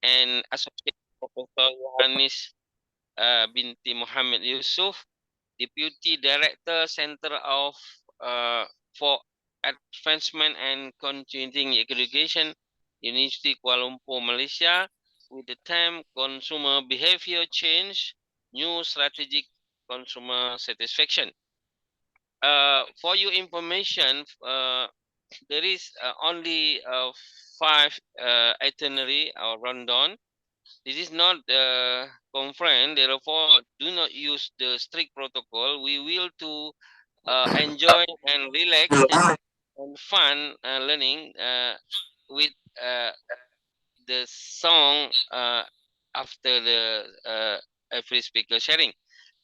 and Associate Professor Yohanis binti Muhammad Yusuf, Deputy Director, Center of for Advancement and Continuing Education, University Kuala Lumpur, Malaysia, with the theme Consumer Behavior Change, New Strategic Consumer Satisfaction. For your information, there is only 5 itinerary or rundown. This is not the conference, therefore do not use the strict protocol. We will to enjoy and relax and fun learning with the song after the every speaker sharing.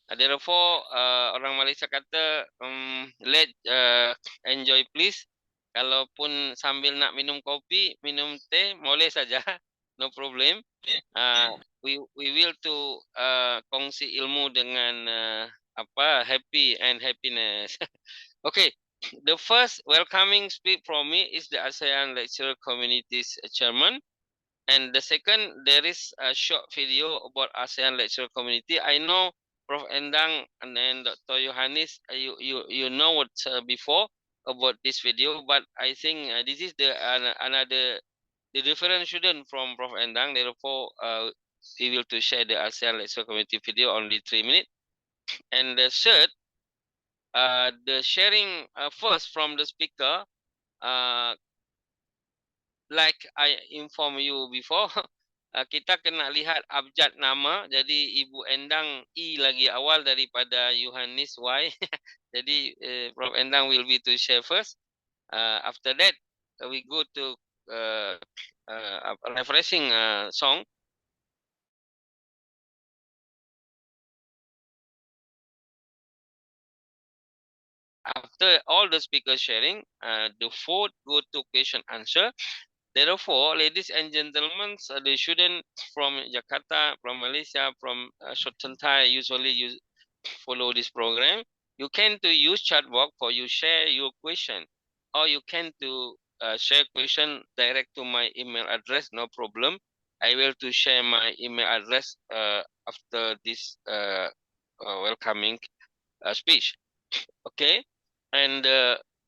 Therefore, orang Malaysia kata let enjoy please. Kalaupun sambil nak minum kopi, minum teh, boleh saja, no problem. We will to kongsi ilmu dengan happy and happiness. Okay, the first welcoming speak from me is the ASEAN Lecturer Community's chairman. And the second, there is a short video about ASEAN Lecturer Community. I know Prof. Endang and then Dr. Yohanis, you know what before about this video, but I think this is the another the different student from Prof. Endang. Therefore, we will to share the ASEAN Lecturer Community video only 3 minutes. And the third, the sharing first from the speaker. Like I inform you before, kita kena lihat abjad nama. Jadi Ibu Endang I lagi awal daripada Yohanis Y. Jadi Prof. Endang will be to share first. After that, we go to refreshing song. After all the speakers sharing, the fourth go to question answer. Therefore, ladies and gentlemen, the student from Jakarta, from Malaysia, from Shotentai usually follow this program. You can to use chat box for you share your question, or you can to share question direct to my email address. No problem. I will to share my email address after this welcoming speech. Okay, and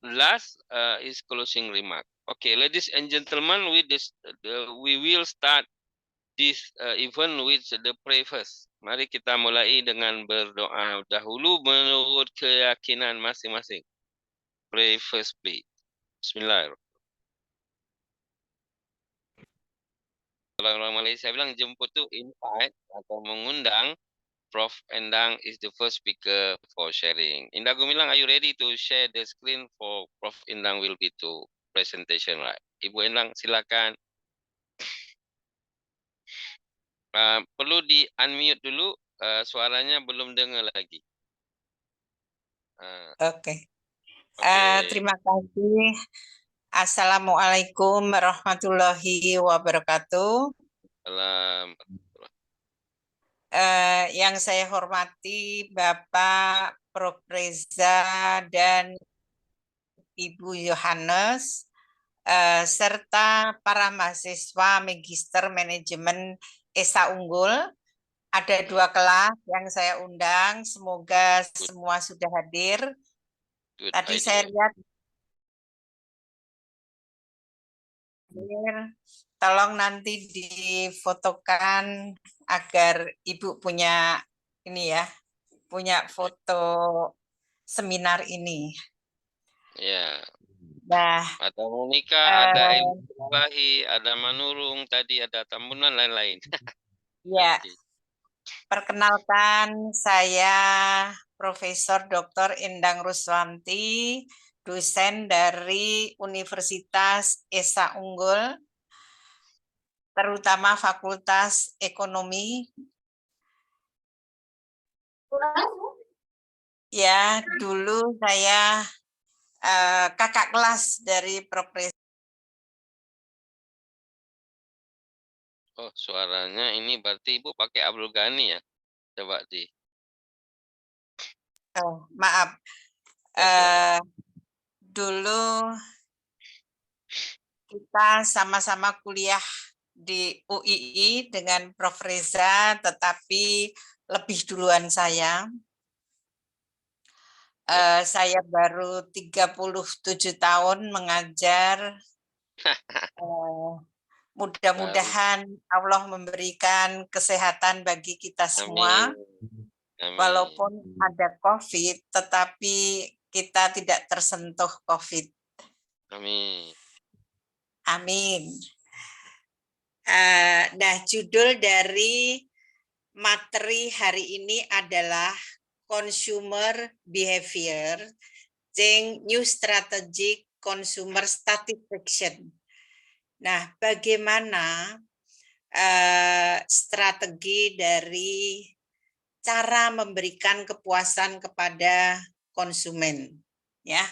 last is closing remark. Okay, ladies and gentlemen, we will start this event with the pray first. Mari kita mulai dengan berdoa dahulu menurut keyakinan masing-masing. Pray first, please. Bismillahirrahmanirrahim. Orang Malaysia bilang jemput tu invite atau mengundang. Prof. Endang is the first speaker for sharing. Indah Gumilang, are you ready to share the screen for Prof. Endang will be to presentation, right? Ibu Endang, silakan. Perlu di unmute dulu, suaranya belum dengar lagi. Oke. Terima kasih. Assalamualaikum warahmatullahi wabarakatuh. Salam. Yang saya hormati Bapak Prof. Reza dan Ibu Yohanes, serta para mahasiswa Magister Manajemen ESA Unggul. Ada 2 kelas yang saya undang, semoga semua sudah hadir. Tadi saya lihat, tolong nanti difotokan agar Ibu punya ini ya, punya foto seminar ini. Ya. Nah, ada Monika, ada Ilahi, ada Manurung, tadi ada Tambunan, lain-lain. Ya, perkenalkan saya Profesor Dr. Endang Ruswanti, dosen dari Universitas ESA Unggul, terutama Fakultas Ekonomi. Ya, dulu saya kakak kelas dari Profesor. Oh, suaranya ini berarti Ibu pakai Abdul Ghani ya? Coba di. Oh, maaf. Dulu kita sama-sama kuliah di UII dengan Prof. Reza, tetapi lebih duluan saya. Saya baru 37 tahun mengajar. Mudah-mudahan Allah memberikan kesehatan bagi kita semua. Amin. Walaupun ada COVID, tetapi kita tidak tersentuh COVID. Amin. Amin. Nah, judul dari materi hari ini adalah Consumer Behavior, New Strategic Consumer Satisfaction. Nah, bagaimana strategi dari cara memberikan kepuasan kepada konsumen, ya.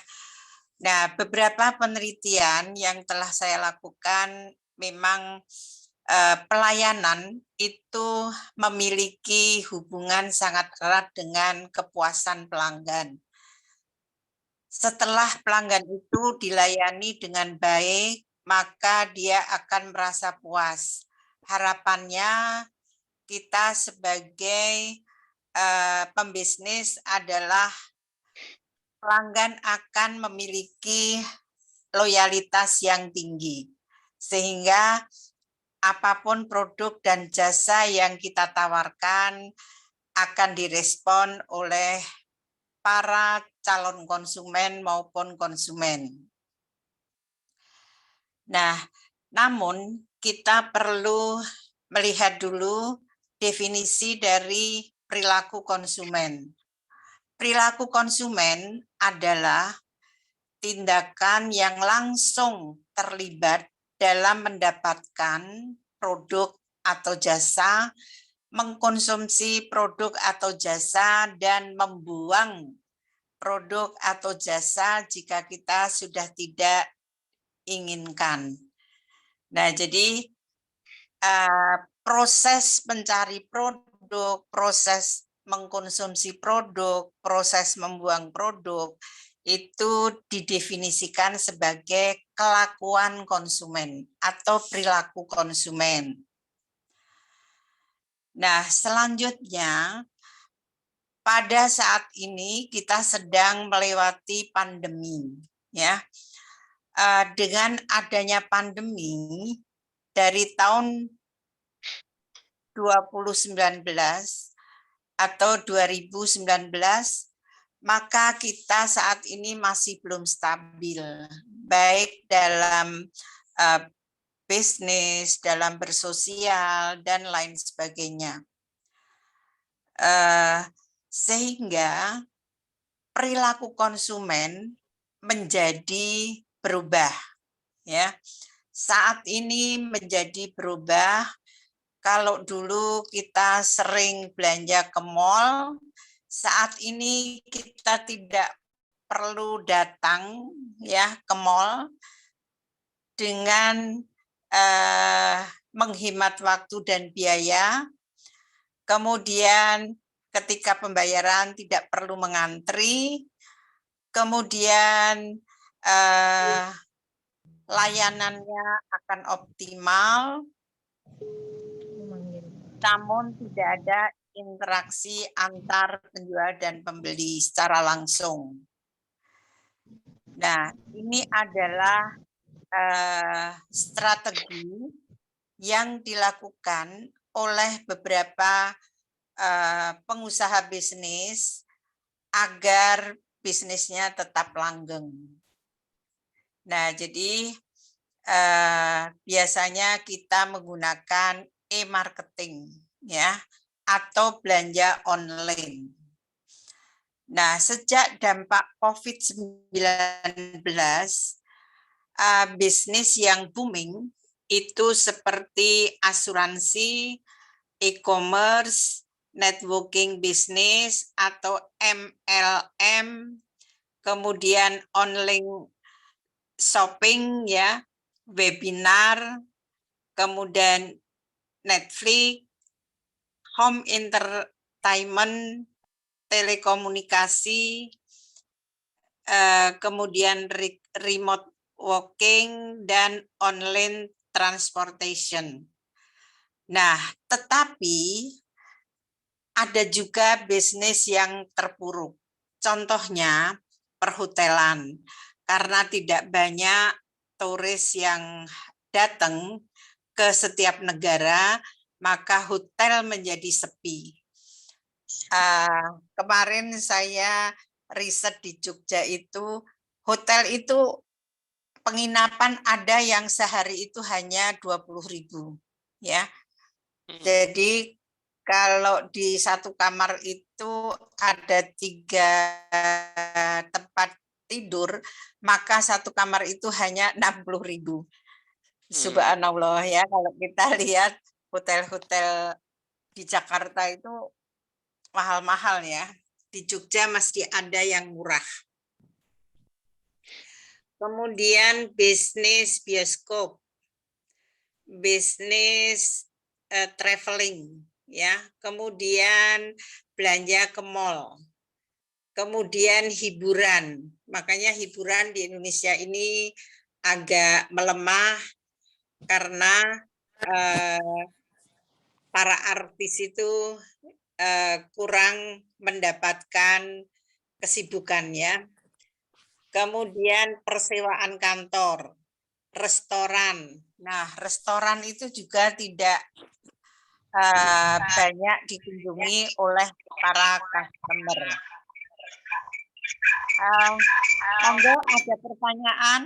Nah, beberapa penelitian yang telah saya lakukan memang pelayanan itu memiliki hubungan sangat erat dengan kepuasan pelanggan. Setelah pelanggan itu dilayani dengan baik, maka dia akan merasa puas. Harapannya kita sebagai pembisnis adalah pelanggan akan memiliki loyalitas yang tinggi, sehingga apapun produk dan jasa yang kita tawarkan akan direspon oleh para calon konsumen maupun konsumen. Nah, namun kita perlu melihat dulu definisi dari perilaku konsumen. Perilaku konsumen adalah tindakan yang langsung terlibat dalam mendapatkan produk atau jasa, mengkonsumsi produk atau jasa, dan membuang produk atau jasa jika kita sudah tidak inginkan. Nah, jadi proses mencari produk, proses mengkonsumsi produk, proses membuang produk, itu didefinisikan sebagai kelakuan konsumen atau perilaku konsumen. Nah, selanjutnya, pada saat ini kita sedang melewati pandemi, ya. Dengan adanya pandemi dari tahun 2019 atau 2019, maka kita saat ini masih belum stabil, baik dalam bisnis, dalam bersosial, dan lain sebagainya. Sehingga perilaku konsumen menjadi berubah, ya. Saat ini menjadi berubah. Kalau dulu kita sering belanja ke mall, saat ini kita tidak perlu datang, ya, ke mall dengan menghemat waktu dan biaya. Kemudian ketika pembayaran tidak perlu mengantri. Kemudian layanannya akan optimal, namun tidak ada interaksi antar penjual dan pembeli secara langsung. Nah, ini adalah strategi yang dilakukan oleh beberapa pengusaha bisnis agar bisnisnya tetap langgeng. Nah, jadi biasanya kita menggunakan e-marketing, ya, atau belanja online. Nah, sejak dampak COVID-19, bisnis yang booming itu seperti asuransi, e-commerce, networking bisnis atau MLM, kemudian online shopping, ya, webinar, kemudian Netflix, home entertainment, telekomunikasi, kemudian remote working, dan online transportation. Nah, tetapi ada juga bisnis yang terpuruk. Contohnya perhotelan. Karena tidak banyak turis yang datang ke setiap negara, maka hotel menjadi sepi. Kemarin saya riset di Jogja itu, hotel itu penginapan ada yang sehari itu hanya 20.000, ya. Jadi kalau di satu kamar itu ada 3 tempat tidur, maka satu kamar itu hanya 60.000. Subhanallah ya, kalau kita lihat hotel-hotel di Jakarta itu mahal-mahal ya. Di Jogja masih ada yang murah. Kemudian bisnis bioskop, bisnis traveling, ya. Kemudian belanja ke mall. Kemudian hiburan. Makanya hiburan di Indonesia ini agak melemah karena para artis itu kurang mendapatkan kesibukannya. Kemudian persewaan kantor, restoran. Nah, restoran itu juga tidak banyak dikunjungi oleh para customer. Monggo ada pertanyaan,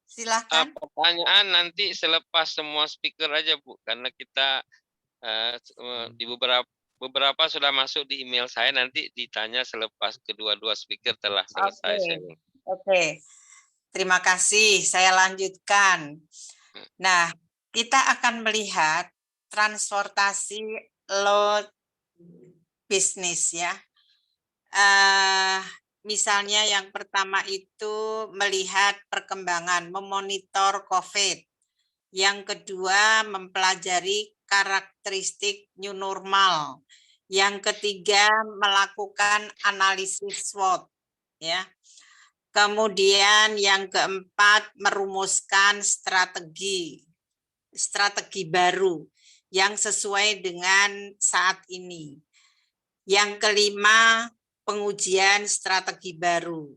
silahkan. Pertanyaan nanti selepas semua speaker aja Bu, karena kita di beberapa sudah masuk di email saya, nanti ditanya selepas kedua-dua speaker telah selesai. Oke. Terima kasih, saya lanjutkan. Nah, kita akan melihat transportasi load bisnis ya. Misalnya yang pertama itu melihat perkembangan, memonitor COVID. Yang kedua mempelajari karakteristik new normal. Yang ketiga melakukan analisis SWOT ya. Kemudian yang keempat merumuskan strategi baru yang sesuai dengan saat ini. Yang kelima pengujian strategi baru.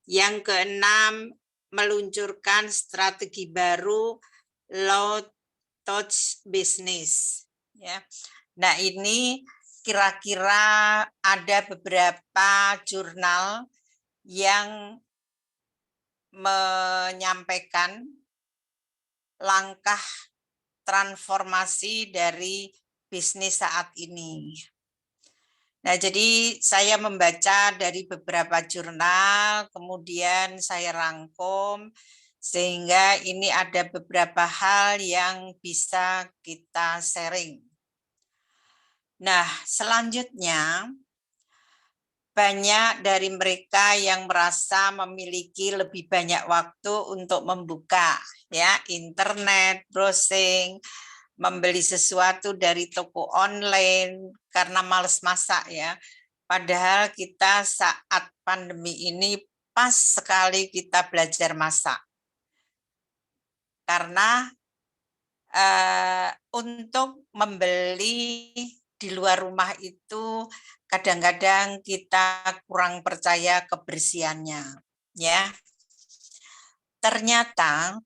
Yang keenam meluncurkan strategi baru low touch business. Ya. Nah ini kira-kira ada beberapa jurnal yang menyampaikan langkah transformasi dari bisnis saat ini. Nah, jadi saya membaca dari beberapa jurnal, kemudian saya rangkum, sehingga ini ada beberapa hal yang bisa kita sharing. Nah, selanjutnya, banyak dari mereka yang merasa memiliki lebih banyak waktu untuk membuka ya internet, browsing, membeli sesuatu dari toko online karena males masak ya. Padahal kita saat pandemi ini pas sekali kita belajar masak. Karena untuk membeli di luar rumah itu kadang-kadang kita kurang percaya kebersihannya, ya. Ternyata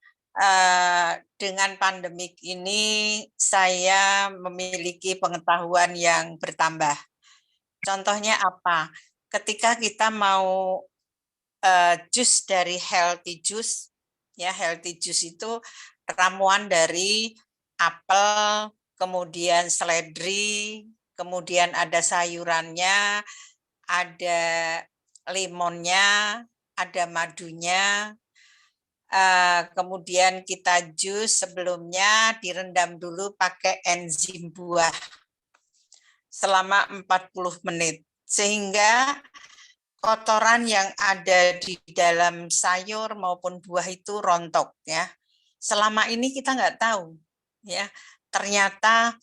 dengan pandemik ini saya memiliki pengetahuan yang bertambah. Contohnya apa? Ketika kita mau jus dari healthy juice, ya healthy juice itu ramuan dari apel, kemudian seledri, kemudian ada sayurannya, ada limonnya, ada madunya. Kemudian kita jus sebelumnya direndam dulu pakai enzim buah selama 40 menit. Sehingga kotoran yang ada di dalam sayur maupun buah itu rontok ya. Selama ini kita nggak tahu ya. Ternyata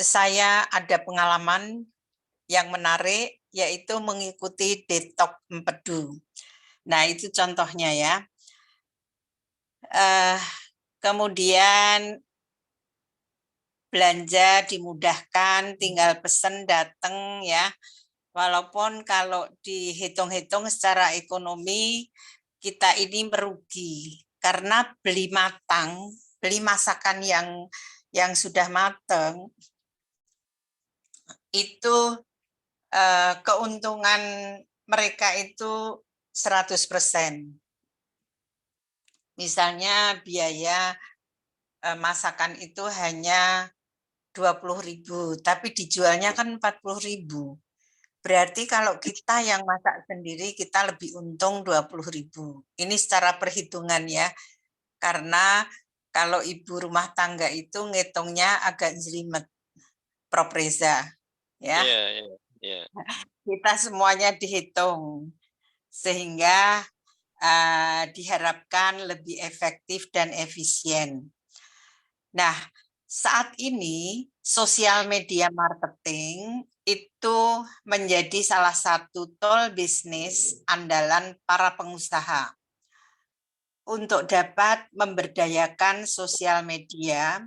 saya ada pengalaman yang menarik yaitu mengikuti detox empedu. Nah, itu contohnya ya. Kemudian belanja dimudahkan, tinggal pesen datang ya. Walaupun kalau dihitung-hitung secara ekonomi kita ini merugi karena beli matang, beli masakan yang sudah matang itu keuntungan mereka itu 100%. Misalnya biaya masakan itu hanya 20.000, tapi dijualnya kan 40.000. Berarti kalau kita yang masak sendiri kita lebih untung 20.000. Ini secara perhitungan ya. Karena kalau ibu rumah tangga itu ngitungnya agak jelimet, Prof. Reza. Ya. Kita semuanya dihitung sehingga diharapkan lebih efektif dan efisien. Nah, saat ini sosial media marketing itu menjadi salah satu tool bisnis andalan para pengusaha. Untuk dapat memberdayakan sosial media,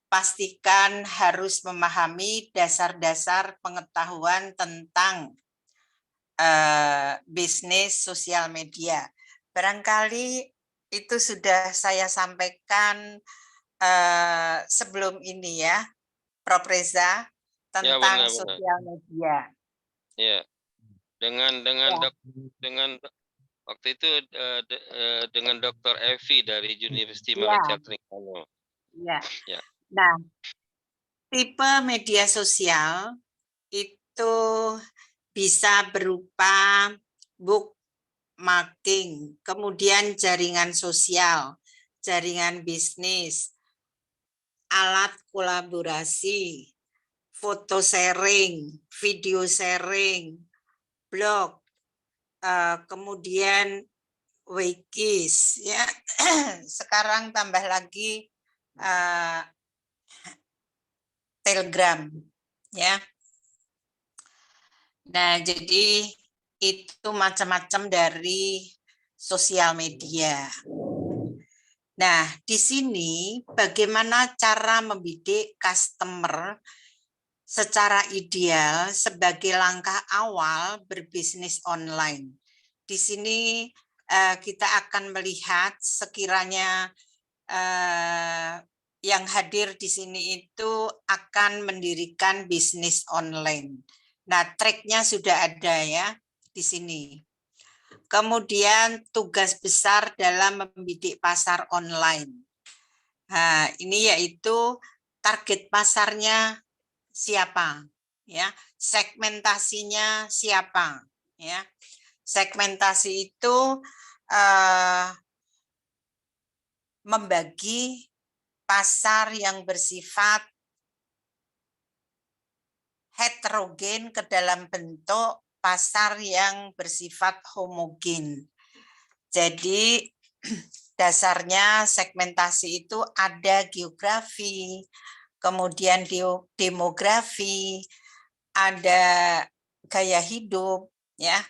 pastikan harus memahami dasar-dasar pengetahuan tentang bisnis sosial media. Barangkali itu sudah saya sampaikan sebelum ini ya, Prof. Reza, tentang benar. sosial media. Ya, dengan waktu itu dengan Dr. Evi dari University Manufacturing. Ya. Nah, tipe media sosial itu bisa berupa bookmarking, kemudian jaringan sosial, jaringan bisnis, alat kolaborasi, foto sharing, video sharing, blog, kemudian wikis, ya. Sekarang tambah lagi Telegram, ya. Nah, jadi itu macam-macam dari sosial media. Nah, di sini bagaimana cara membidik customer secara ideal sebagai langkah awal berbisnis online. Di sini kita akan melihat sekiranya yang hadir di sini itu akan mendirikan bisnis online. Nah, tracknya sudah ada ya di sini. Kemudian tugas besar dalam membidik pasar online. Nah, ini yaitu target pasarnya siapa, ya, segmentasinya siapa, ya. Segmentasi itu membagi pasar yang bersifat heterogen ke dalam bentuk pasar yang bersifat homogen. Jadi dasarnya segmentasi itu ada geografi, kemudian demografi, ada gaya hidup, ya,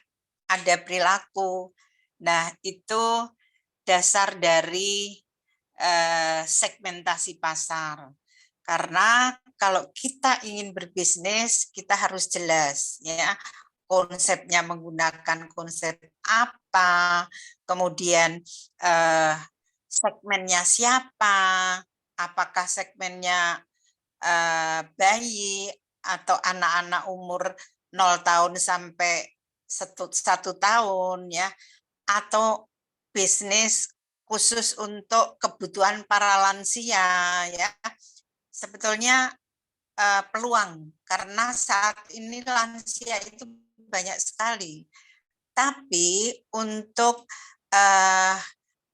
ada perilaku. Nah, itu dasar dari segmentasi pasar. Karena kalau kita ingin berbisnis, kita harus jelas, ya, konsepnya menggunakan konsep apa, kemudian segmennya siapa, apakah segmennya bayi atau anak-anak umur 0 tahun sampai 1 tahun, ya, atau bisnis khusus untuk kebutuhan para lansia, ya. Sebetulnya peluang karena saat ini lansia itu banyak sekali. Tapi untuk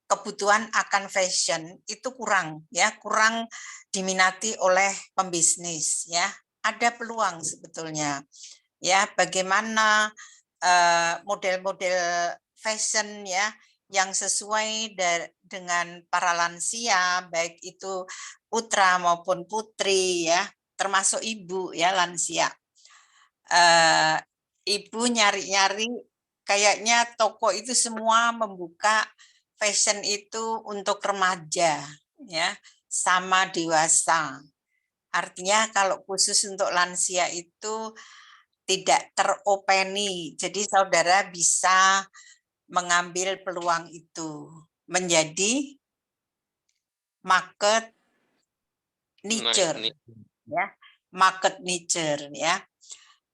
kebutuhan akan fashion itu kurang, ya, kurang diminati oleh pembisnis, ya. Ada peluang sebetulnya, ya, bagaimana model-model fashion, ya, yang sesuai dengan para lansia, baik itu putra maupun putri, ya, termasuk ibu, ya, lansia. Ibu nyari-nyari, kayaknya toko itu semua membuka fashion itu untuk remaja, ya, sama dewasa. Artinya kalau khusus untuk lansia itu tidak teropeni. Jadi saudara bisa mengambil peluang itu menjadi market niche, ya, market niche, ya.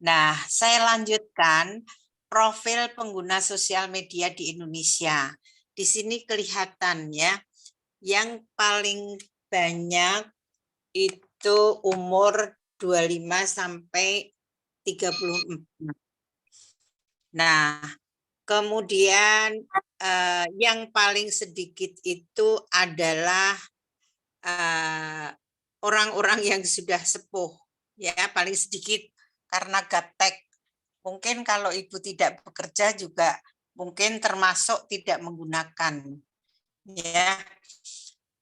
Nah, saya lanjutkan profil pengguna sosial media di Indonesia. Di sini kelihatan ya, yang paling banyak itu umur 25 sampai 34. Nah, kemudian yang paling sedikit itu adalah orang-orang yang sudah sepuh, ya, paling sedikit karena gaptek. Mungkin kalau ibu tidak bekerja juga mungkin termasuk tidak menggunakan, ya,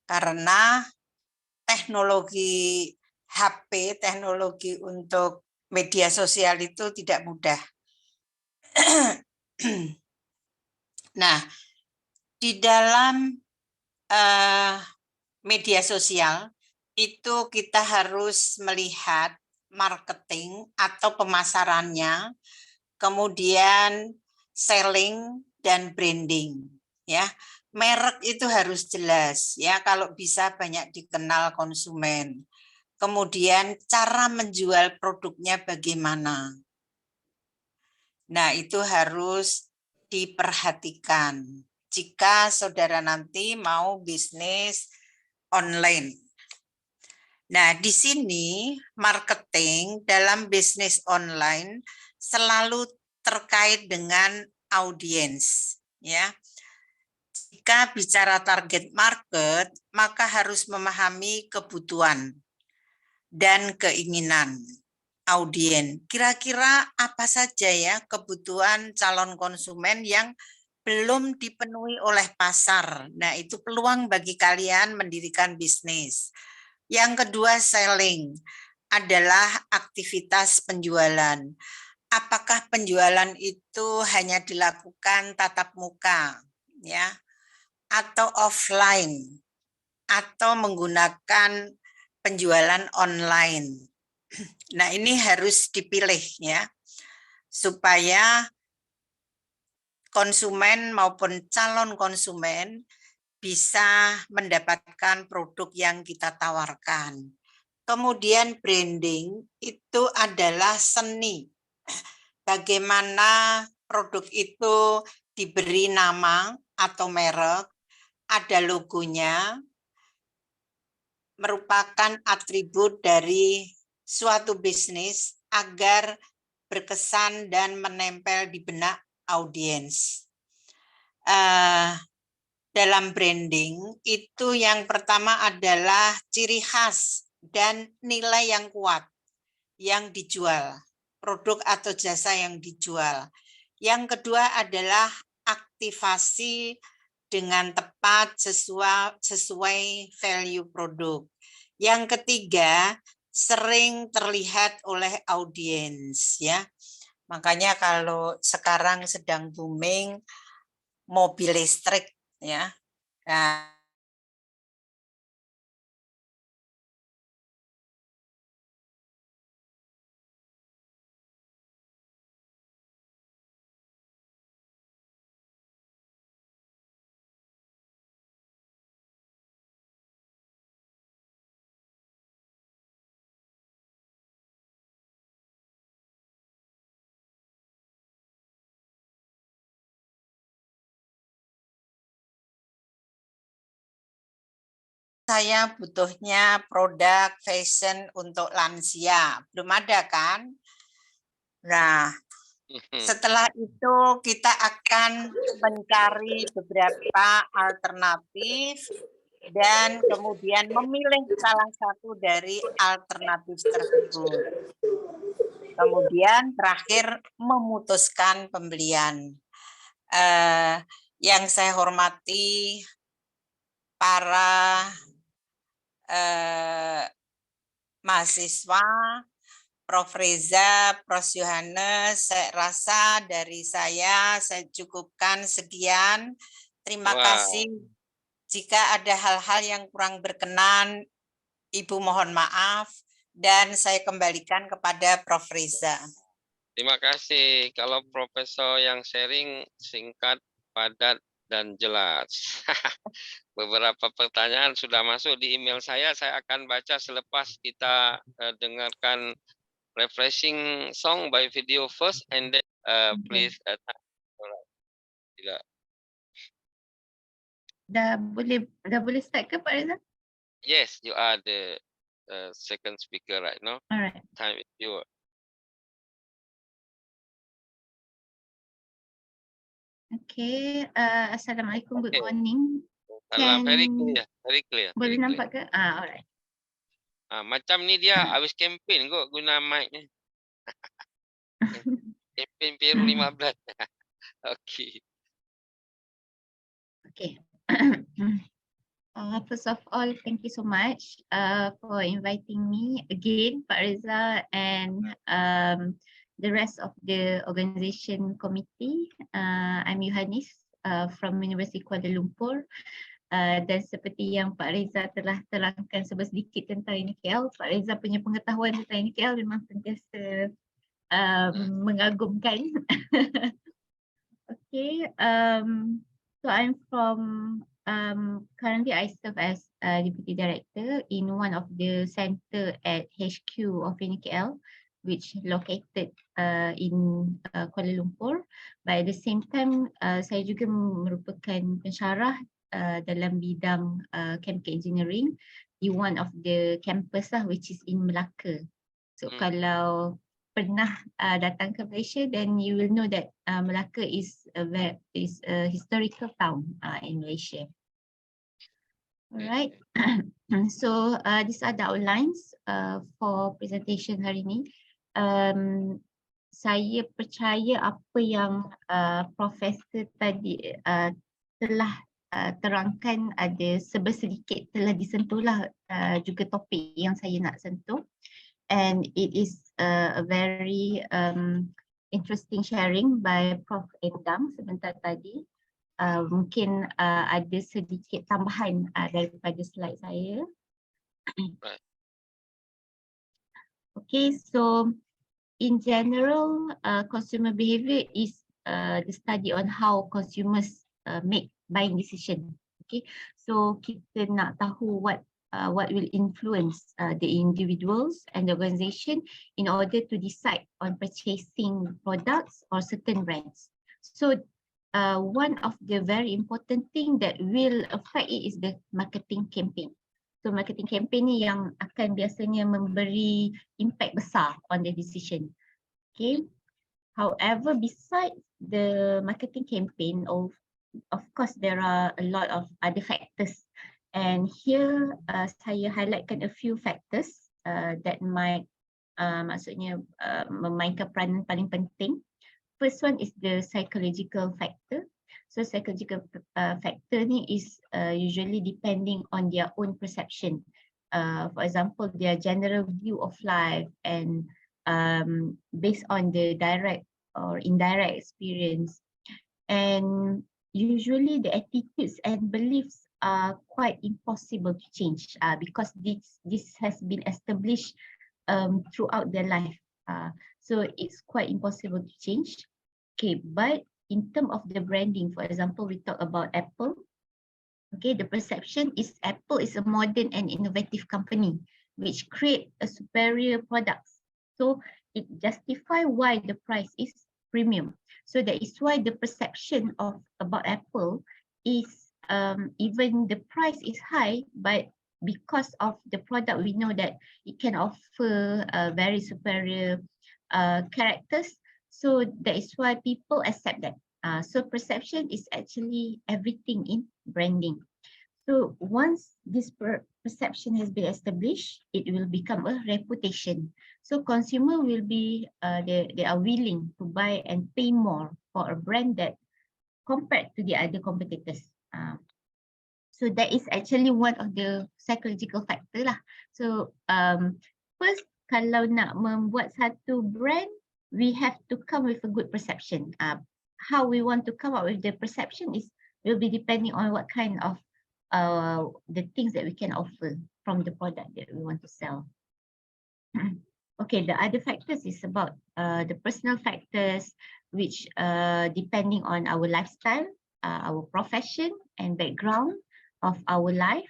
karena teknologi HP, teknologi untuk media sosial itu tidak mudah. Nah, di dalam media sosial itu kita harus melihat marketing atau pemasarannya, kemudian selling dan branding, ya. Merek itu harus jelas, ya, kalau bisa banyak dikenal konsumen. Kemudian cara menjual produknya bagaimana. Nah, itu harus diperhatikan jika saudara nanti mau bisnis online. Nah, di sini marketing dalam bisnis online selalu terkait dengan audiens, ya. Jika bicara target market, maka harus memahami kebutuhan dan keinginan audiens. Kira-kira apa saja ya kebutuhan calon konsumen yang belum dipenuhi oleh pasar. Nah, itu peluang bagi kalian mendirikan bisnis. Yang kedua, selling adalah aktivitas penjualan. Apakah penjualan itu hanya dilakukan tatap muka, ya, atau offline, atau menggunakan penjualan online. Nah, ini harus dipilih, ya, supaya konsumen maupun calon konsumen bisa mendapatkan produk yang kita tawarkan. Kemudian branding itu adalah seni. Bagaimana produk itu diberi nama atau merek, ada logonya, merupakan atribut dari suatu bisnis agar berkesan dan menempel di benak audiens. Dalam branding itu yang pertama adalah ciri khas dan nilai yang kuat yang dijual, produk atau jasa yang dijual. Yang kedua adalah aktivasi dengan tepat sesuai value produk. Yang ketiga, sering terlihat oleh audiens, ya. Makanya kalau sekarang sedang booming mobil listrik, ya. Nah, saya butuhnya produk fashion untuk lansia. Belum ada kan? Nah, setelah itu kita akan mencari beberapa alternatif dan kemudian memilih salah satu dari alternatif tersebut. Kemudian terakhir memutuskan pembelian. Yang saya hormati para mahasiswa, Prof. Reza, Prof. Yohanes, saya rasa dari saya cukupkan sekian. Terima kasih. Jika ada hal-hal yang kurang berkenan, Ibu mohon maaf. dan saya kembalikan kepada Prof. Reza. Terima kasih. Kalau Profesor yang sharing singkat, padat, dan jelas. Beberapa pertanyaan sudah masuk di email saya akan baca selepas kita dengarkan refreshing song by video first, and then please Dah boleh start ke Pak Reza? Yes, you are the second speaker right now. Alright. Time is yours. Okay. Assalamualaikum. Good Okay. morning. Very clear, very clear. Boleh very nampak clear. ke? Alright. Macam ni dia habis campaign kok guna mic ni. Campaign Peru 15. Okay. Okay. First of all, thank you so much for inviting me again, Pak Reza, and the rest of the organization committee. I'm Yohanis from University Kuala Lumpur. Dan seperti yang Pak Reza telah terangkan sedikit tentang NKL, Pak Reza punya pengetahuan tentang NKL memang sentiasa mengagumkan. Okay, so I'm from currently I serve as Deputy Director in one of the center at HQ of NKL, which located in Kuala Lumpur. But at the same time, saya juga merupakan pensyarah dalam bidang chemical engineering di one of the campus lah, which is in Melaka. So kalau pernah datang ke Malaysia, then you will know that Melaka is a historical town in Malaysia. Alright. So these are the outlines for presentation hari ini. Saya percaya apa yang Profesor tadi telah terangkan ada sedikit telah disentuhlah juga topik yang saya nak sentuh. And it is a very interesting sharing by Prof. Endang sebentar tadi. Mungkin ada sedikit tambahan daripada slide saya. Okay, so in general, consumer behavior is the study on how consumers make buying decision. Okay, so kita nak tahu what will influence the individuals and the organization in order to decide on purchasing products or certain brands. So one of the very important thing that will affect it is the marketing campaign. So marketing campaign ni yang akan biasanya memberi impact besar on the decision. Okay. However, besides the marketing campaign, of course there are a lot of other factors. And here saya highlightkan a few factors that might maksudnya memainkan peranan paling penting. First one is the psychological factor. So psychological factor ni is usually depending on their own perception. For example, their general view of life and based on the direct or indirect experience. And usually the attitudes and beliefs are quite impossible to change because this has been established throughout their life. So it's quite impossible to change. Okay, but in terms of the branding, for example, we talk about Apple. Okay, the perception is Apple is a modern and innovative company which create a superior products. So it justify why the price is premium. So that is why the perception about Apple is even the price is high, but because of the product, we know that it can offer very superior characters. So that is why people accept that. So perception is actually everything in branding. So once this perception has been established, it will become a reputation. So consumer will be, they are willing to buy and pay more for a brand that compared to the other competitors. So that is actually one of the psychological factor lah. So first, kalau nak membuat satu brand, we have to come with a good perception. How we want to come up with the perception will be depending on what kind of the things that we can offer from the product that we want to sell. Okay, the other factors is about the personal factors, which depending on our lifestyle, our profession and background of our life,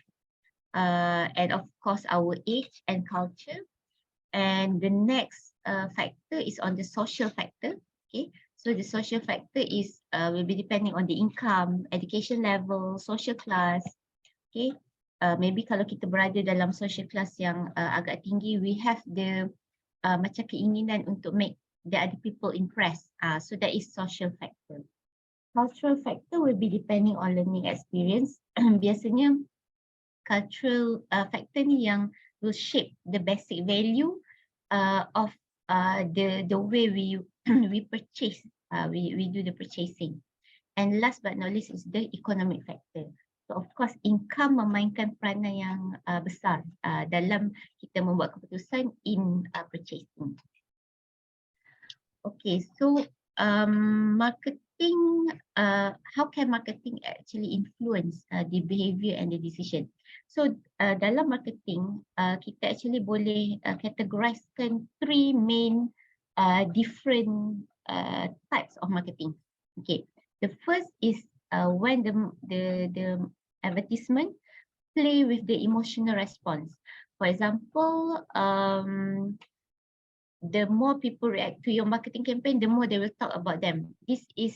and of course our age and culture. And the next factor is on the social factor. Okay, so the social factor is will be depending on the income, education level, social class. Okay, maybe kalau kita berada dalam social class yang agak tinggi, we have the macam keinginan untuk make the other people impressed. So that is social factor. Cultural factor will be depending on learning experience. Biasanya cultural factor ni yang will shape the basic value of the way we we purchase, we do the purchasing. And last but not least is the economic factor. So of course income memainkan peranan yang besar dalam kita membuat keputusan in purchasing. Okay, so marketing, how can marketing actually influence the behavior and the decision? So dalam marketing, kita actually boleh categorizekan three main different types of marketing. Okay, the first is when the advertisement play with the emotional response. For example, the more people react to your marketing campaign, the more they will talk about them. This is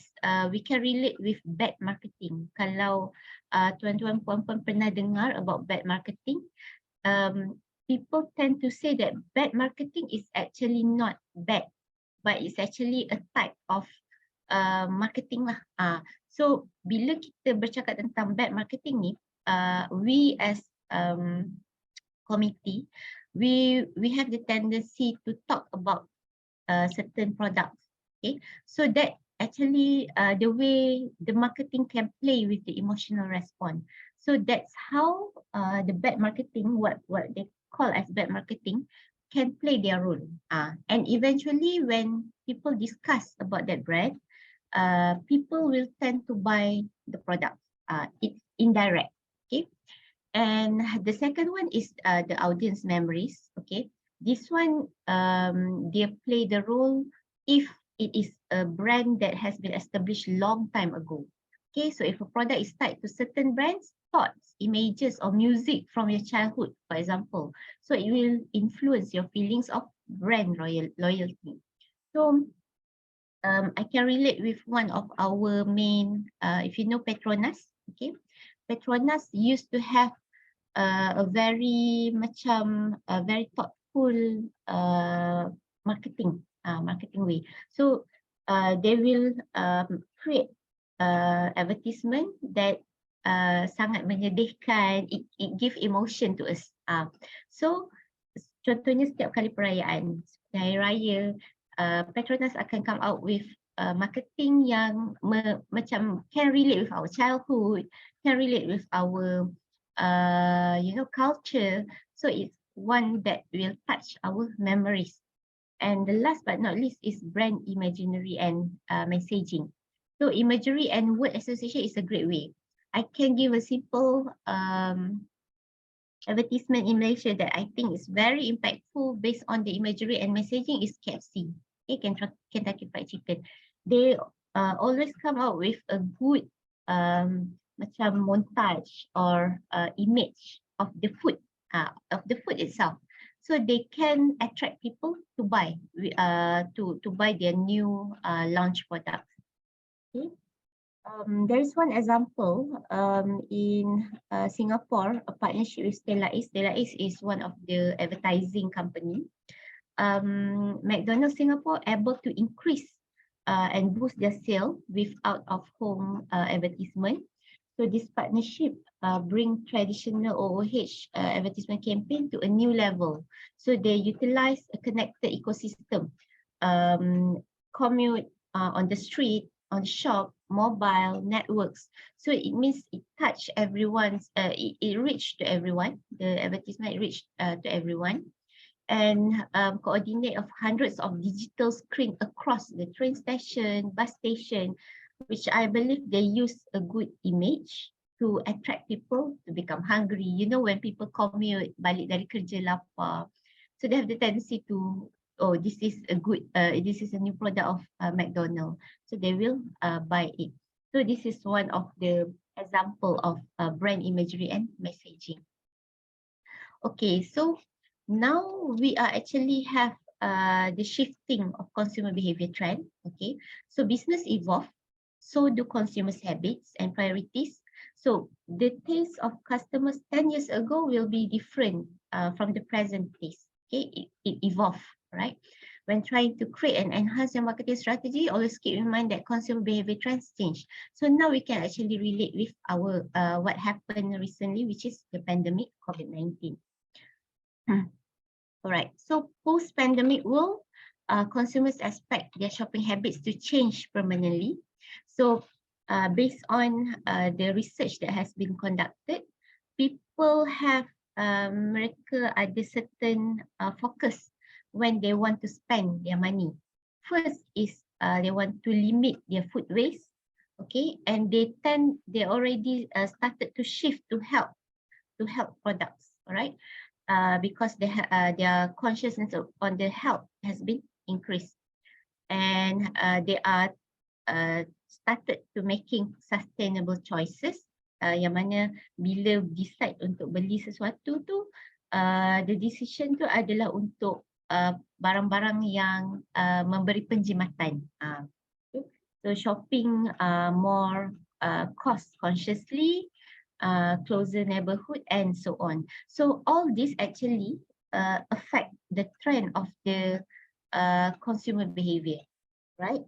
we can relate with bad marketing. Kalau tuan-tuan puan-puan pernah dengar about bad marketing, people tend to say that bad marketing is actually not bad, but it's actually a type of marketing lah. So bila kita bercakap tentang bad marketing ni, we as committee, we have the tendency to talk about certain products. Okay, so that actually the way the marketing can play with the emotional response. So that's how the bad marketing, what they call as bad marketing, can play their role. And eventually when people discuss about that brand, people will tend to buy the product. It's indirect. Okay. And the second one is the audience memories. Okay, this one they play the role if it is a brand that has been established long time ago. Okay, so if a product is tied to certain brands, thoughts, images, or music from your childhood, for example, so it will influence your feelings of brand loyalty. So I can relate with one of our main, if you know Petronas. Okay, Petronas used to have a very very thoughtful marketing way. So they will create advertisement that sangat menyedihkan. It give emotion to us. So contohnya setiap kali perayaan, hari raya, Petronas akan come out with marketing yang macam can relate with our childhood, can relate with our culture. So it's one that will touch our memories. And the last but not least is brand imaginary and messaging. So imagery and word association is a great way. I can give a simple advertisement in Malaysia that I think is very impactful based on the imagery and messaging is KFC. Okay, Kentucky Fried Chicken. They always come out with a good macam montage or image of the food itself, so they can attract people to buy to buy their new launch products. Okay. There is one example in Singapore, a partnership with Stella Ace. Stella Ace is one of the advertising company. McDonald's Singapore able to increase and boost their sale with out of home advertisement. So this partnership bring traditional OOH advertisement campaign to a new level. So they utilize a connected ecosystem, commute on the street, on the shop, mobile networks. So it means it touch everyone's, it reached to everyone. The advertisement reached to everyone, and coordinate of hundreds of digital screen across the train station, bus station, which I believe they use a good image to attract people to become hungry. You know, when people commute, balik dari kerja lapar. So they have the tendency to, oh, this is a good, this is a new product of McDonald's. So they will buy it. So this is one of the example of brand imagery and messaging. Okay, so now we are actually have the shifting of consumer behavior trend. Okay, so business evolve, so do consumers' habits and priorities. So the taste of customers 10 years ago will be different from the present taste. Okay, it evolved, right? When trying to create and enhance your marketing strategy, always keep in mind that consumer behavior trends change. So now we can actually relate with our what happened recently, which is the pandemic, COVID-19. All right, so post-pandemic world, consumers expect their shopping habits to change permanently. So based on the research that has been conducted, people have mereka ada certain focus when they want to spend their money. First is they want to limit their food waste, okay, and they already started to shift to health products, all right. Because their consciousness on the health has been increased, and they are started to making sustainable choices. Yang mana bila decide untuk beli sesuatu tu, the decision tu adalah untuk barang-barang yang memberi penjimatan. So shopping more cost consciously, closer neighborhood, and so on. So all this actually affect the trend of the consumer behavior, right?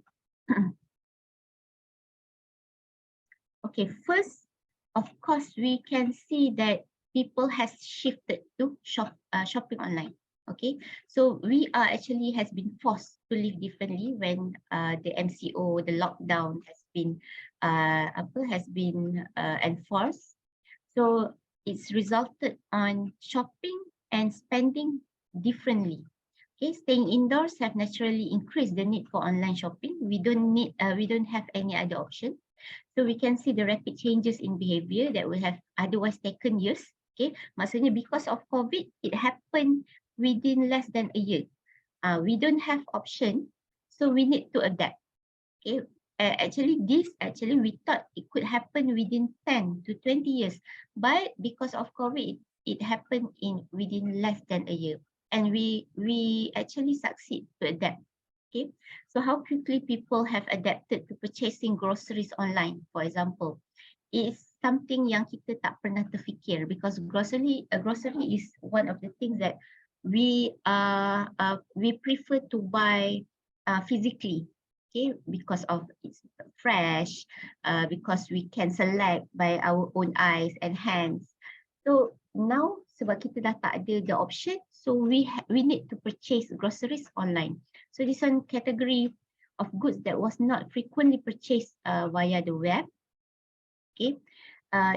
Okay, first, of course, we can see that people has shifted to shopping online. Okay, so we are actually has been forced to live differently when the MCO, the lockdown has been enforced. So it's resulted on shopping and spending differently. Okay, staying indoors have naturally increased the need for online shopping. We don't have any other option. So we can see the rapid changes in behavior that would have otherwise taken years. Okay, maksudnya because of COVID, it happened within less than a year. We don't have option, so we need to adapt. Okay. Actually we thought it could happen within 10 to 20 years, but because of COVID, it happened within less than a year, and we actually succeed to adapt. Okay, so how quickly people have adapted to purchasing groceries online, for example, is something yang kita tak pernah terfikir, because grocery is one of the things that we prefer to buy physically. Okay, because of it's fresh, because we can select by our own eyes and hands. So now sebab kita dah tak ada the option, so we need to purchase groceries online. So this one category of goods that was not frequently purchased via the web. Okay,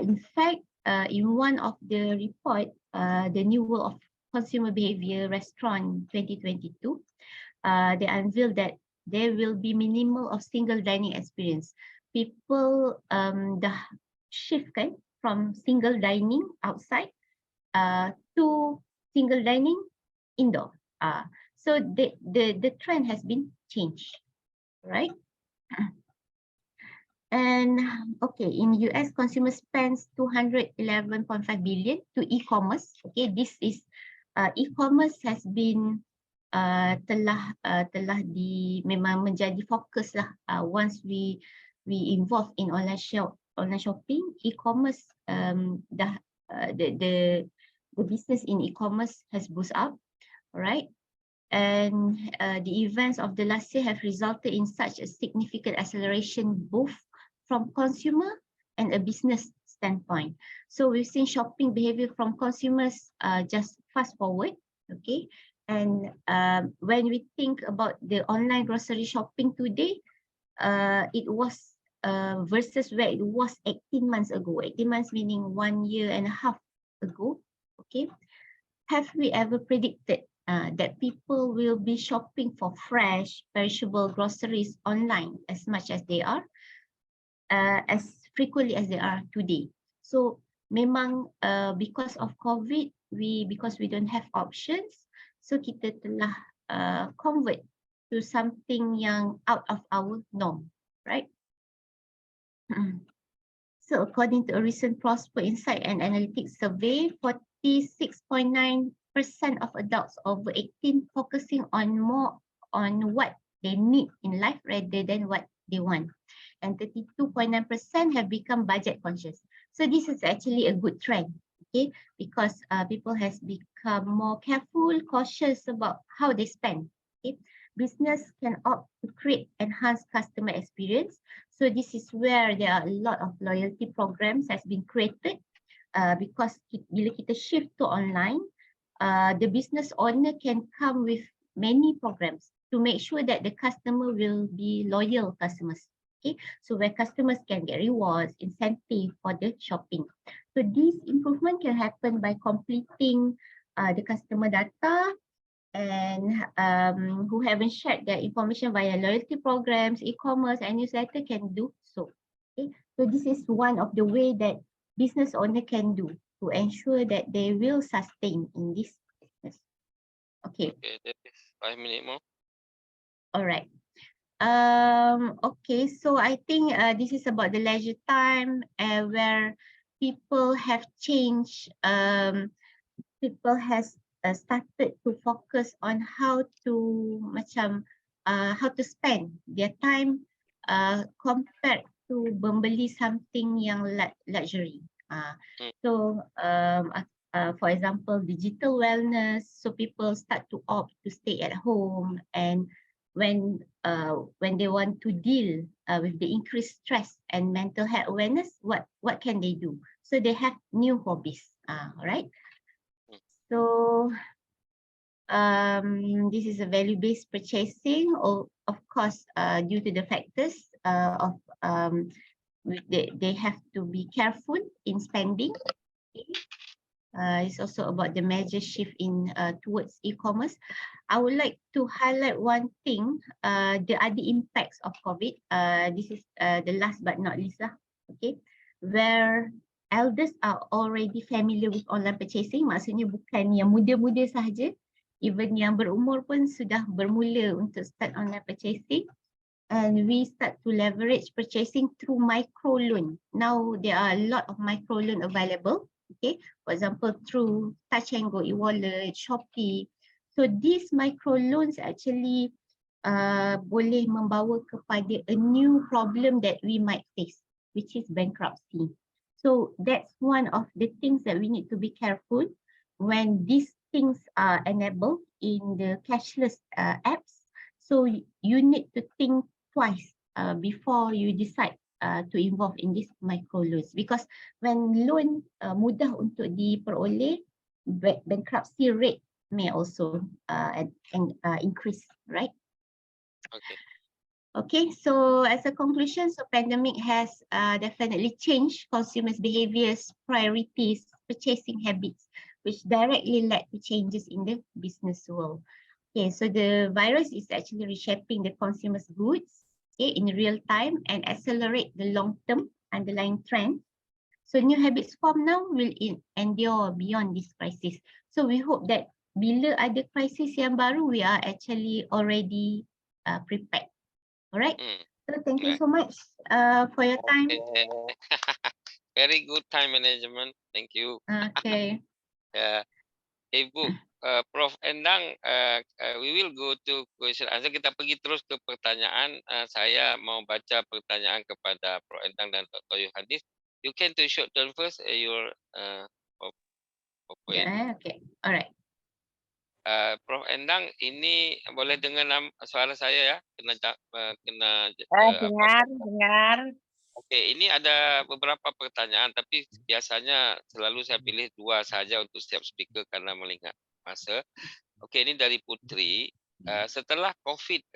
in fact, in one of the report, the New World of Consumer Behavior Restaurant 2022, they unveiled that there will be minimal of single dining experience. People dah shift kan from single dining outside to single dining indoor. So the trend has been changed, right? And okay, in US, consumer spends 211.5 billion to e-commerce. Okay, this is e-commerce has been telah memang menjadi fokus lah once we involve in online shopping. E-commerce the business in e-commerce has boost up, right? And the events of the last year have resulted in such a significant acceleration both from consumer and a business standpoint. So we've seen shopping behavior from consumers just fast forward, okay? And when we think about the online grocery shopping today, it was versus where it was 18 months ago. 18 months meaning 1.5 years ago. Okay, have we ever predicted that people will be shopping for fresh, perishable groceries online as much as they are, as frequently as they are today? So memang because of COVID, because we don't have options, So kita telah convert to something yang out of our norm, right? So according to a recent Prosper Insight and Analytics survey, 46.9% of adults over 18 focusing on more on what they need in life rather than what they want. And 32.9% have become budget conscious. So this is actually a good trend, okay? Because people has become more careful, cautious about how they spend, okay? Business can opt to create enhanced customer experience. So this is where there are a lot of loyalty programs has been created because bila kita shift to online, the business owner can come with many programs to make sure that the customer will be loyal customers. Okay, so where customers can get rewards, incentive for the shopping. So this improvement can happen by completing the customer data and who haven't shared their information via loyalty programs, e-commerce, and newsletter can do so. Okay, so this is one of the way that business owner can do to ensure that they will sustain in this business. Okay. Okay, that is 5 minutes more. All right. Okay, so I think this is about the leisure time where people have changed. People has started to focus on how to how to spend their time compared to membeli something yang luxury. So for example, digital wellness. So people start to opt to stay at home, and when they want to deal with the increased stress and mental health awareness, what can they do? So they have new hobbies. Right. So this is a value-based purchasing, or of course, due to the factors of they have to be careful in spending. It's also about the major shift in towards e-commerce. I would like to highlight one thing, the other impacts of COVID. This is the last but not least lah. Okay, where elders are already familiar with online purchasing, maksudnya bukan yang muda-muda sahaja, even yang berumur pun sudah bermula untuk start online purchasing, and we start to leverage purchasing through micro loan. Now there are a lot of micro loan available, okay, for example through Touch and Go, e-wallet, Shopee. So these micro loans actually boleh membawa kepada a new problem that we might face, which is bankruptcy. So that's one of the things that we need to be careful when these things are enabled in the cashless apps. So you need to think twice before you decide to involve in this micro loans, because when loan mudah untuk diperoleh, bankruptcy rate may also increase, right? Okay. Okay, so as a conclusion, so pandemic has definitely changed consumers' behaviors, priorities, purchasing habits, which directly led to changes in the business world. Okay, so the virus is actually reshaping the consumer's goods, okay, in real time and accelerate the long-term underlying trend. So new habits form now will endure beyond this crisis. So we hope that bila ada krisis yang baru, we are actually already prepared. All right. So thank you so much for your time. Okay. Very good time management. Thank you. Okay. Ibu, Prof Endang, we will go to question answer. Kita pergi terus ke pertanyaan. Saya mau baca pertanyaan kepada Prof Endang dan Dr. Yohanis. You can to short turn first your point. Okay. Alright. Prof Endang, ini boleh dengar suara saya ya? Kena dengar. Oke, ini ada beberapa pertanyaan, tapi biasanya selalu saya pilih 2 saja untuk setiap speaker karena melihat masa. Oke, ini dari Putri. Setelah COVID,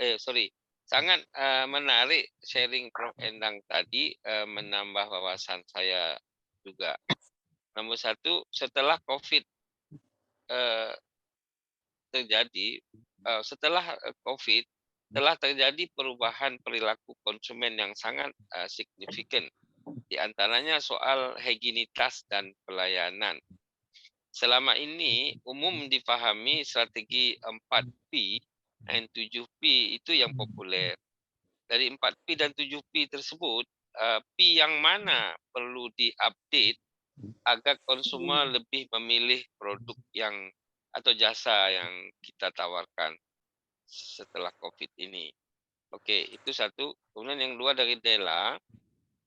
sangat menarik sharing Prof Endang tadi, menambah wawasan saya juga. Nomor 1, setelah COVID terjadi, setelah COVID telah terjadi perubahan perilaku konsumen yang sangat signifikan. Di antaranya soal higienitas dan pelayanan. selama ini umum dipahami strategi 4P dan 7P itu yang populer. Dari 4P dan 7P tersebut, P yang mana perlu diupdate agar konsumer lebih memilih produk yang atau jasa yang kita tawarkan setelah COVID ini. Oke, itu satu. Kemudian yang dua dari Della,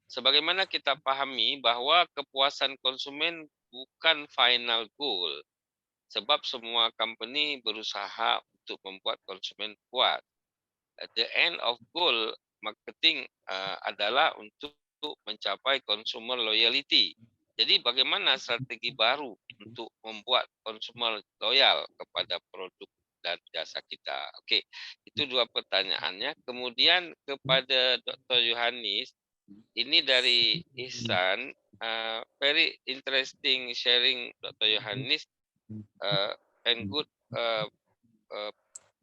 sebagaimana kita pahami bahwa kepuasan konsumen bukan final goal, sebab semua company berusaha untuk membuat konsumen puas. The end of goal marketing adalah untuk mencapai consumer loyalty. Jadi bagaimana strategi baru untuk membuat konsumer loyal kepada produk dan jasa kita? Oke, itu dua pertanyaannya. Kemudian kepada Dr. Yohanis, ini dari Ihsan, very interesting sharing Dr. Yohanis and good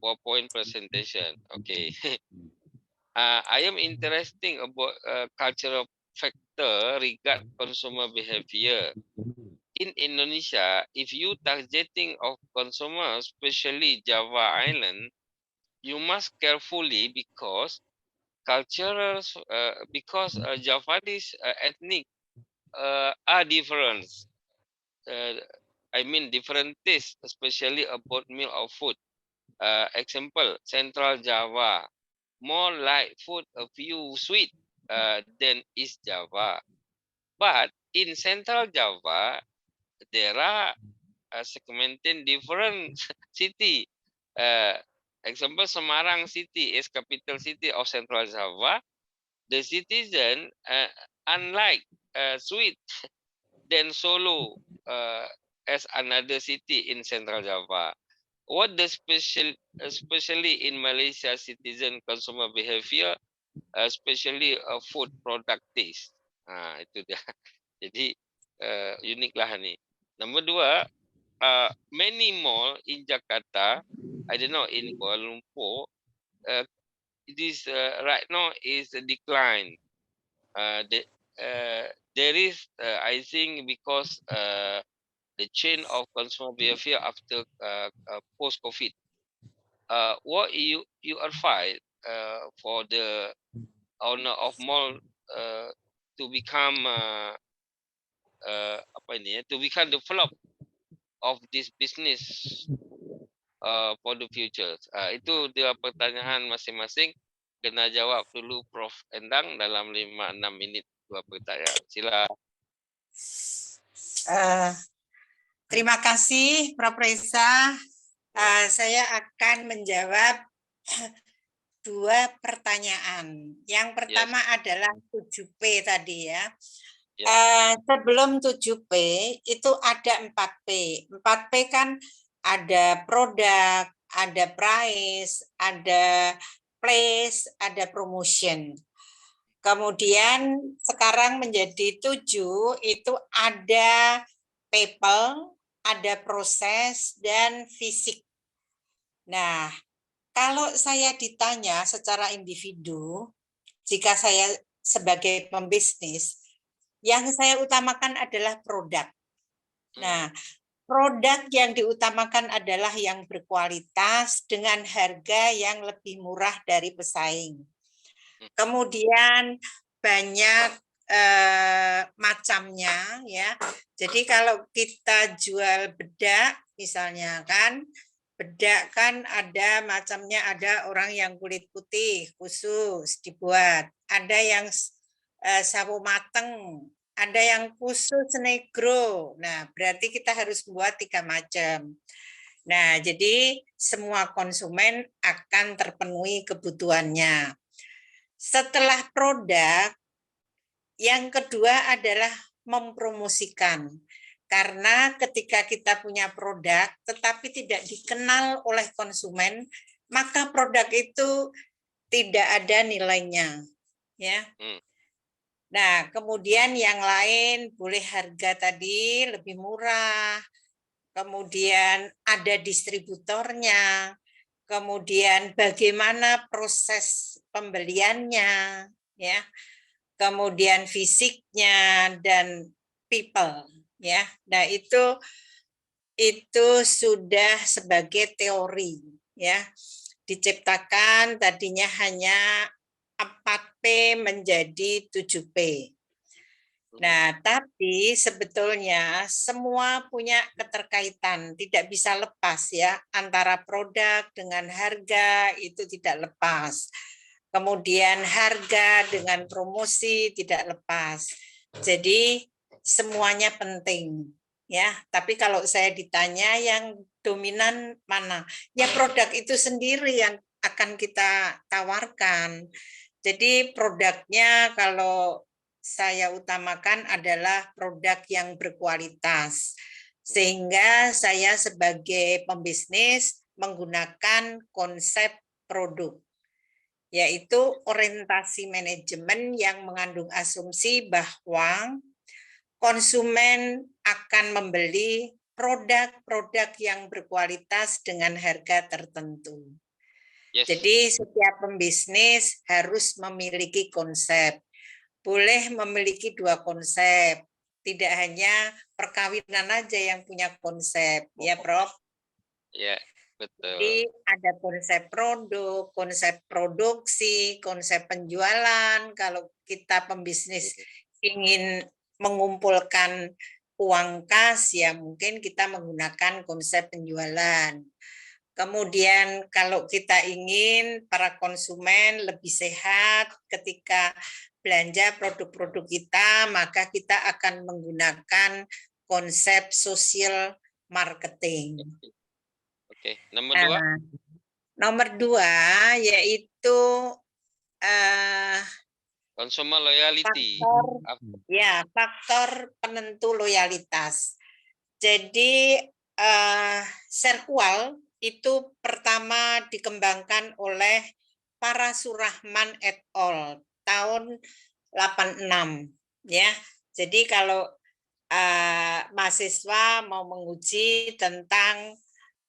PowerPoint presentation. Okay. I am interested about cultural factor regard consumer behavior. In Indonesia, if you targeting of consumers, especially Java Island, you must carefully because Javanese ethnic are different. I mean different tastes, especially about meal or food. Example, Central Java, more like food a few sweet than East Java. But in Central Java, there are segmented different city. Example, Semarang city is capital city of Central Java. The citizen, unlike sweet than Solo as another city in Central Java. What the especially in Malaysia citizen consumer behavior, especially food product taste. Itu dia. Jadi unik lah ni. Nombor dua, many mall in Jakarta, I don't know in Kuala Lumpur, this right now is a decline. There is, I think, because the change of consumer behavior after post-COVID. What you advise for the owner of mall to become to become the flop of this business for the future? Itu dia pertanyaan masing-masing. Kena jawab dulu Prof. Endang dalam 5-6 minit dua pertanyaan. Sila. Terima kasih Prof. Reza. Saya akan menjawab dua pertanyaan. Yang pertama adalah 7P tadi ya. Sebelum 7P itu ada 4P. 4P kan ada produk, ada price, ada place, ada promotion. Kemudian sekarang menjadi 7 itu ada people, ada proses, dan fisik. Nah, kalau saya ditanya secara individu, jika saya sebagai pembisnis, yang saya utamakan adalah produk. Nah, produk yang diutamakan adalah yang berkualitas dengan harga yang lebih murah dari pesaing. Kemudian banyak macamnya ya. Jadi kalau kita jual bedak misalnya kan, bedak kan ada macamnya, ada orang yang kulit putih khusus dibuat, ada yang sawo mateng, ada yang khusus negro. Nah, berarti kita harus buat 3 macam. Nah, jadi semua konsumen akan terpenuhi kebutuhannya. Setelah produk, yang kedua adalah mempromosikan. Karena ketika kita punya produk tetapi tidak dikenal oleh konsumen, maka produk itu tidak ada nilainya, ya. Nah, kemudian yang lain boleh harga tadi lebih murah, kemudian ada distributornya, kemudian bagaimana proses pembeliannya, ya, kemudian fisiknya dan people, ya. Nah, itu itu sudah sebagai teori, ya. Diciptakan tadinya hanya 4P menjadi 7P. Nah, tapi sebetulnya semua punya keterkaitan, tidak bisa lepas ya, antara produk dengan harga itu tidak lepas. Kemudian harga dengan promosi tidak lepas. Jadi semuanya penting ya. Tapi kalau saya ditanya yang dominan mana? Ya produk itu sendiri yang akan kita tawarkan. Jadi produknya kalau saya utamakan adalah produk yang berkualitas. Sehingga saya sebagai pembisnis menggunakan konsep produk, yaitu orientasi manajemen yang mengandung asumsi bahwa konsumen akan membeli produk-produk yang berkualitas dengan harga tertentu. Yes. Jadi setiap pembisnis harus memiliki konsep. Boleh memiliki 2 konsep, tidak hanya perkawinan aja yang punya konsep, ya Prof. Ya, betul. Jadi ada konsep produk, konsep produksi, konsep penjualan. Kalau kita pembisnis ingin mengumpulkan uang kas, ya mungkin kita menggunakan konsep penjualan. Kemudian kalau kita ingin para konsumen lebih sehat ketika belanja produk-produk kita, maka kita akan menggunakan konsep social marketing. Oke, nomor 2. Nah, nomor 2 yaitu Consumer loyalty. faktor penentu loyalitas. Jadi Serqual itu pertama dikembangkan oleh Parasurahman et al. Tahun 86 ya. Jadi kalau mahasiswa mau menguji tentang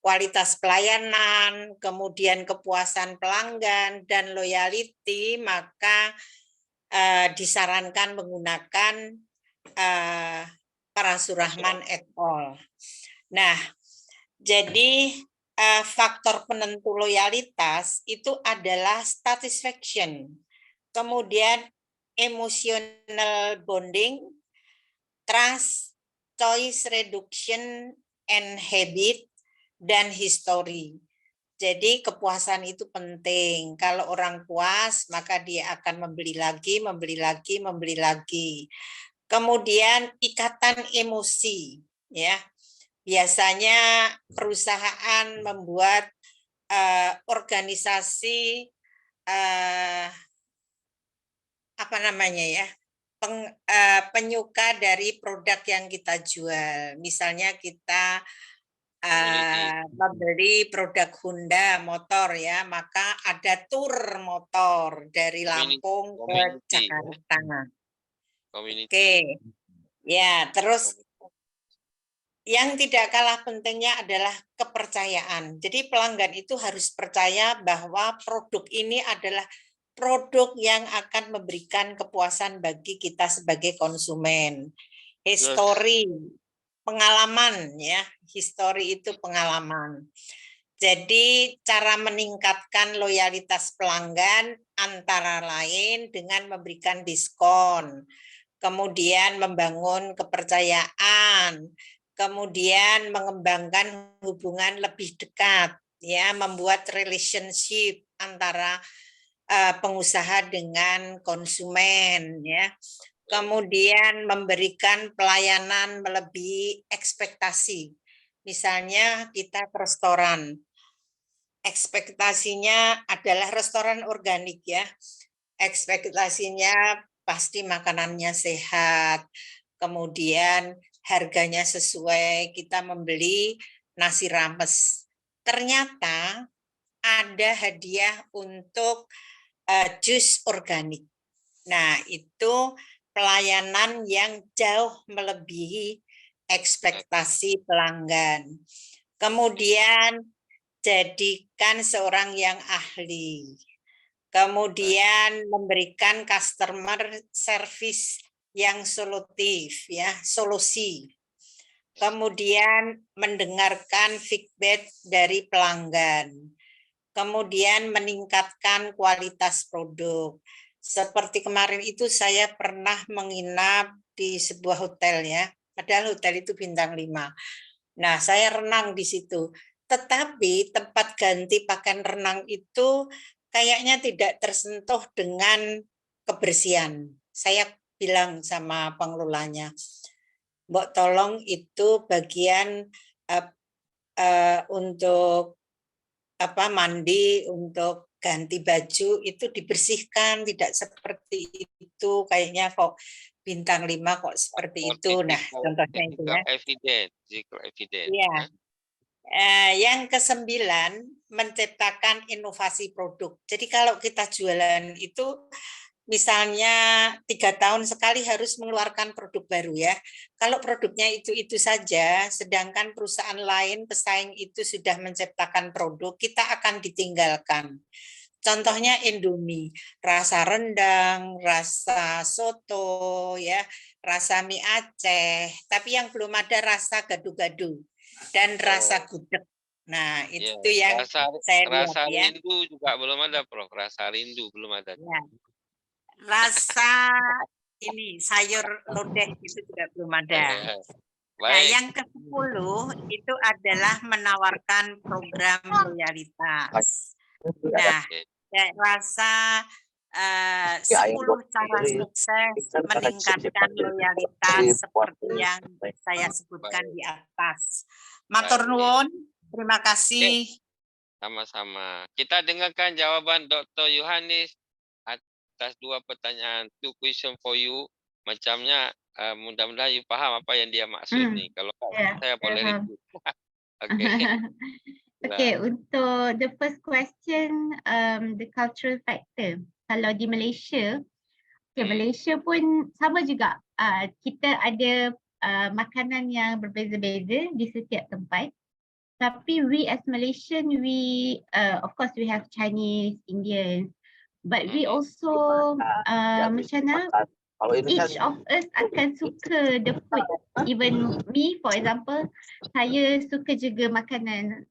kualitas pelayanan, kemudian kepuasan pelanggan dan loyalty, maka disarankan menggunakan Parasurahman et al. Nah, jadi faktor penentu loyalitas itu adalah satisfaction, kemudian emotional bonding, trust, choice reduction and habit, dan history. Jadi kepuasan itu penting. Kalau orang puas, maka dia akan membeli lagi, membeli lagi, membeli lagi. Kemudian ikatan emosi, ya. Biasanya perusahaan membuat organisasi apa namanya ya, penyuka dari produk yang kita jual. Misalnya kita membeli produk Honda motor ya, maka ada tur motor dari Lampung ke Jakarta. Oke, ya terus yang tidak kalah pentingnya adalah kepercayaan. Jadi pelanggan itu harus percaya bahwa produk ini adalah produk yang akan memberikan kepuasan bagi kita sebagai konsumen. History, pengalaman ya, history itu pengalaman. Jadi cara meningkatkan loyalitas pelanggan antara lain dengan memberikan diskon, kemudian membangun kepercayaan, kemudian mengembangkan hubungan lebih dekat, ya, membuat relationship antara pengusaha dengan konsumen, ya. Kemudian memberikan pelayanan melebihi ekspektasi. Misalnya kita ke restoran, ekspektasinya adalah restoran organik ya. Ekspektasinya pasti makanannya sehat, kemudian harganya sesuai, kita membeli nasi rames. Ternyata ada hadiah untuk jus organik. Nah, itu pelayanan yang jauh melebihi ekspektasi pelanggan. Kemudian jadikan seorang yang ahli. Kemudian memberikan customer service yang solutif ya, solusi. kemudian mendengarkan feedback dari pelanggan, kemudian meningkatkan kualitas produk. Seperti kemarin itu saya pernah menginap di sebuah hotel ya, padahal hotel itu bintang 5. Nah, saya renang di situ. Tetapi tempat ganti pakaian renang itu kayaknya tidak tersentuh dengan kebersihan. Saya bilang sama pengelolanya, Mbok tolong itu bagian untuk mandi, untuk ganti baju itu dibersihkan, tidak seperti itu. Kayaknya kok bintang 5 kok seperti itu. Nah, contohnya itu ya. Physical evidence. Iya. Yang ke-9, menciptakan inovasi produk. Jadi kalau kita jualan itu misalnya 3 tahun sekali harus mengeluarkan produk baru ya. Kalau produknya itu saja, sedangkan perusahaan lain pesaing itu sudah menciptakan produk, kita akan ditinggalkan. Contohnya Indomie, rasa rendang, rasa soto, ya, rasa mie Aceh, tapi yang belum ada rasa gado-gado dan rasa gudeg. Nah, itu yang saya lihat rasa ya. rindu juga belum ada, Prof. Rasa rindu belum ada. Ya. Rasa ini sayur lodeh itu juga belum ada. Nah, yang ke-10 itu adalah menawarkan program loyalitas. Nah, rasa 10 cara sukses meningkatkan loyalitas seperti yang saya sebutkan di atas. Matur nuwun, terima kasih. Sama-sama. Kita dengarkan jawaban Dr. Yohanes atas 2 pertanyaan, 2 question for you. Macamnya mudah-mudahan you faham apa yang dia maksud nih. Kalau saya boleh repeat. Okay, untuk the first question, the cultural factor. Kalau di Malaysia, Malaysia pun sama juga. Kita ada makanan yang berbeza-beza di setiap tempat. Tapi we as Malaysian, we of course we have Chinese, Indians, but we also macam mana? Each of us akan suka the food. Even me, for example, saya suka juga makanan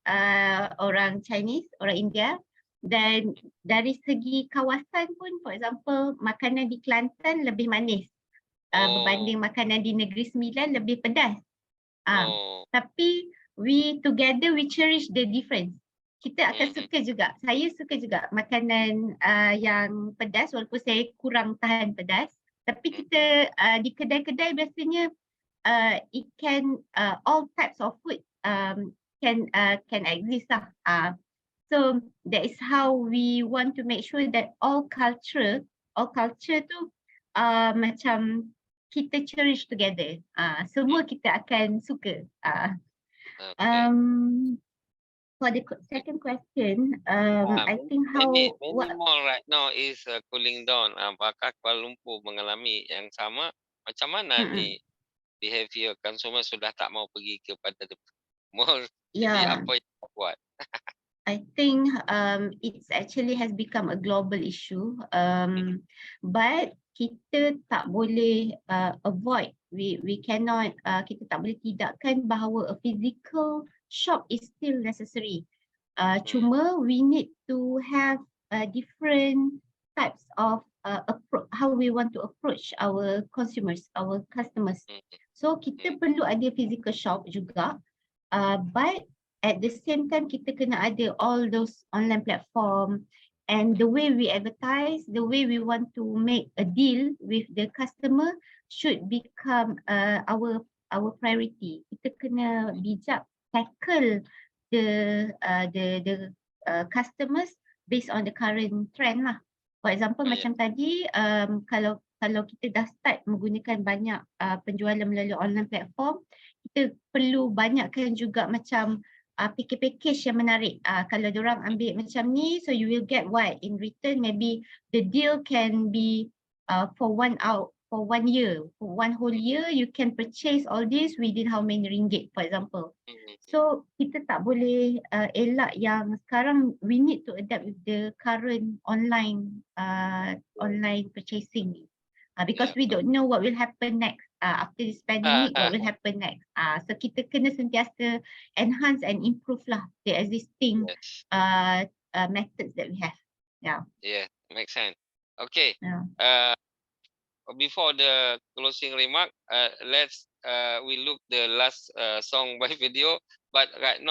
orang Chinese, orang India. Dan dari segi kawasan pun, for example, makanan di Kelantan lebih manis berbanding makanan di Negeri Sembilan lebih pedas. Tapi we together we cherish the difference. Kita akan suka juga. Saya suka juga makanan yang pedas walaupun saya kurang tahan pedas. Tapi kita di kedai-kedai biasanya it can all types of food can exist lah. So that is how we want to make sure that all culture tu macam kita cherish together. Semua kita akan suka. For the second question, I think how many more right now is cooling down. Apakah Kuala Lumpur mengalami yang sama? Macam mana ni behavior consumer sudah tak mau pergi kepada mall? Jadi apa yang kita buat? I think it's actually has become a global issue, but kita tak boleh avoid. We cannot kita tak boleh tidakkan bahawa a physical shop is still necessary. Cuma we need to have different types of how we want to approach our consumers, our customers. So kita perlu ada physical shop juga, but at the same time kita kena ada all those online platform, and the way we advertise, the way we want to make a deal with the customer should become our priority. Kita kena bijak tackle the customers based on the current trend lah. For example, macam tadi kalau kita dah start menggunakan banyak penjualan melalui online platform, kita perlu banyakkan juga macam package yang menarik. Kalau diorang ambil macam ni, so you will get what in return. Maybe the deal can be for 1 year, for 1 whole year, you can purchase all this within how many ringgit, for example. So kita tak boleh elak yang sekarang we need to adapt with the current online purchasing. Because we don't know what will happen next. After this pandemic, what will happen next? So kita kena sentiasa enhance and improve lah the existing Yes. methods that we have. Yeah. Yeah, makes sense. Okay. Yeah. Before the closing remark, let's we look the last song by video. But right now,